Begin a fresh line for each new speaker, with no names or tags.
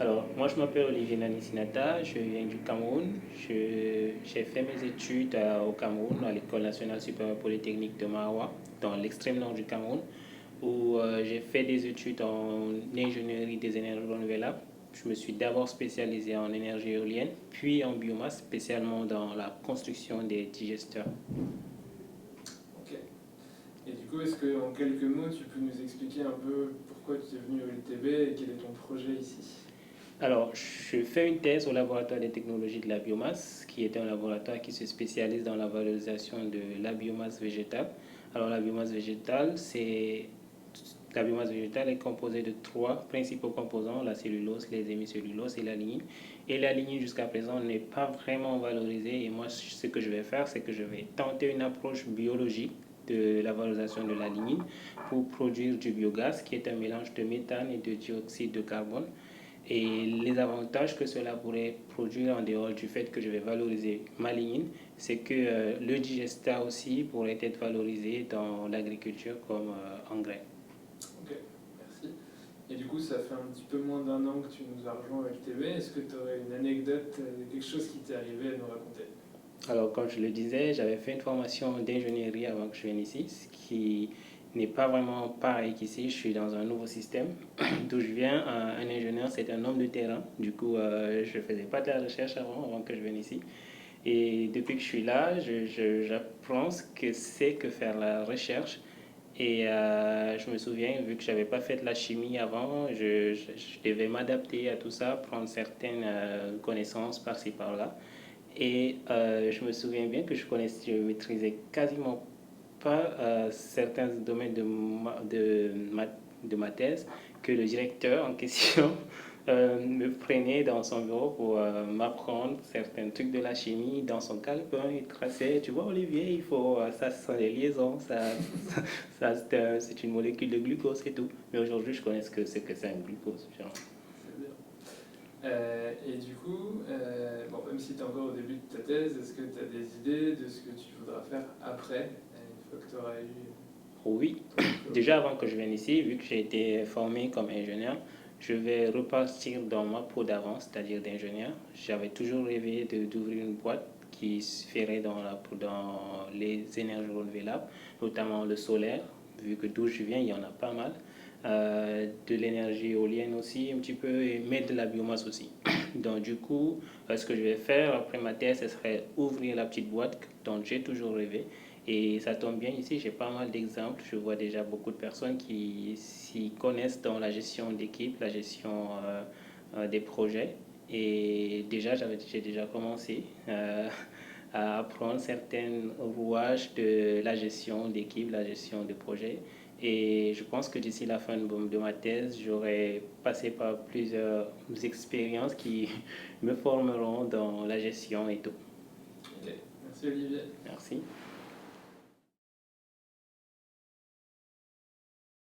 Alors, moi, je m'appelle Olivier Nanisinata, je viens du Cameroun. J'ai fait mes études au Cameroun, à l'École nationale supérieure polytechnique de Maroua, dans l'extrême nord du Cameroun, où j'ai fait des études en ingénierie des énergies renouvelables. Je me suis d'abord spécialisé en énergie éolienne, puis en biomasse, spécialement dans la construction des digesteurs.
Ok. Et du coup, est-ce que en quelques mots, tu peux nous expliquer un peu pourquoi tu es venu au LTB et quel est ton projet ici?
Alors, je fais une thèse au laboratoire des technologies de la biomasse, qui est un laboratoire qui se spécialise dans la valorisation de la biomasse végétale. Alors, la biomasse végétale est composée de trois principaux composants, la cellulose, les hémicelluloses et la lignine. Et la lignine, jusqu'à présent, n'est pas vraiment valorisée. Et moi, ce que je vais faire, c'est que je vais tenter une approche biologique de la valorisation de la lignine pour produire du biogaz, qui est un mélange de méthane et de dioxyde de carbone. Et les avantages que cela pourrait produire en dehors du fait que je vais valoriser ma lignine, c'est que le digesta aussi pourrait être valorisé dans l'agriculture comme engrais.
Ok, merci. Et du coup, ça fait un petit peu moins d'un an que tu nous as rejoint au LTB. Est-ce que tu aurais une anecdote, quelque chose qui t'est arrivé à nous raconter?
Alors, comme je le disais, j'avais fait une formation d'ingénierie avant que je vienne ici, ce qui n'est pas vraiment pareil qu'ici. Je suis dans un nouveau système. D'où je viens, un ingénieur, c'est un homme de terrain. Du coup, je ne faisais pas de la recherche avant que je vienne ici. Et depuis que je suis là, j'apprends ce que c'est que faire la recherche. Et je me souviens, vu que je n'avais pas fait de la chimie avant, je devais m'adapter à tout ça, prendre certaines connaissances par-ci par-là. Et je me souviens bien que je maîtrisais quasiment pas certains domaines de ma thèse, que le directeur en question me prenait dans son bureau pour m'apprendre certains trucs de la chimie. Dans son calepin, il traçait, tu vois Olivier, il faut, ça ce sont des liaisons, c'est une molécule de glucose et tout. Mais aujourd'hui, je connais ce que c'est un glucose. Genre.
C'est bien. Et du coup, bon, même si tu es encore au début de ta thèse, est-ce que tu as des idées de ce que tu voudras faire après, une fois que tu auras eu
Oui,
ton diplôme?
déjà avant que je vienne ici, vu que j'ai été formé comme ingénieur, je vais repartir dans ma peau d'avant, c'est-à-dire d'ingénieur. J'avais toujours rêvé d'ouvrir une boîte qui se ferait dans les énergies renouvelables, notamment le solaire, vu que d'où je viens, il y en a pas mal. De l'énergie éolienne aussi, un petit peu, mais de la biomasse aussi. Donc du coup, ce que je vais faire après ma thèse, ce serait ouvrir la petite boîte dont j'ai toujours rêvé. Et ça tombe bien ici, j'ai pas mal d'exemples. Je vois déjà beaucoup de personnes qui s'y connaissent dans la gestion d'équipe, la gestion des projets. Et déjà, j'ai déjà commencé à apprendre certains rouages de la gestion d'équipe, la gestion de projet. Et je pense que d'ici la fin de ma thèse, j'aurai passé par plusieurs expériences qui me formeront dans la gestion et tout.
Ok, merci Olivier.
Merci.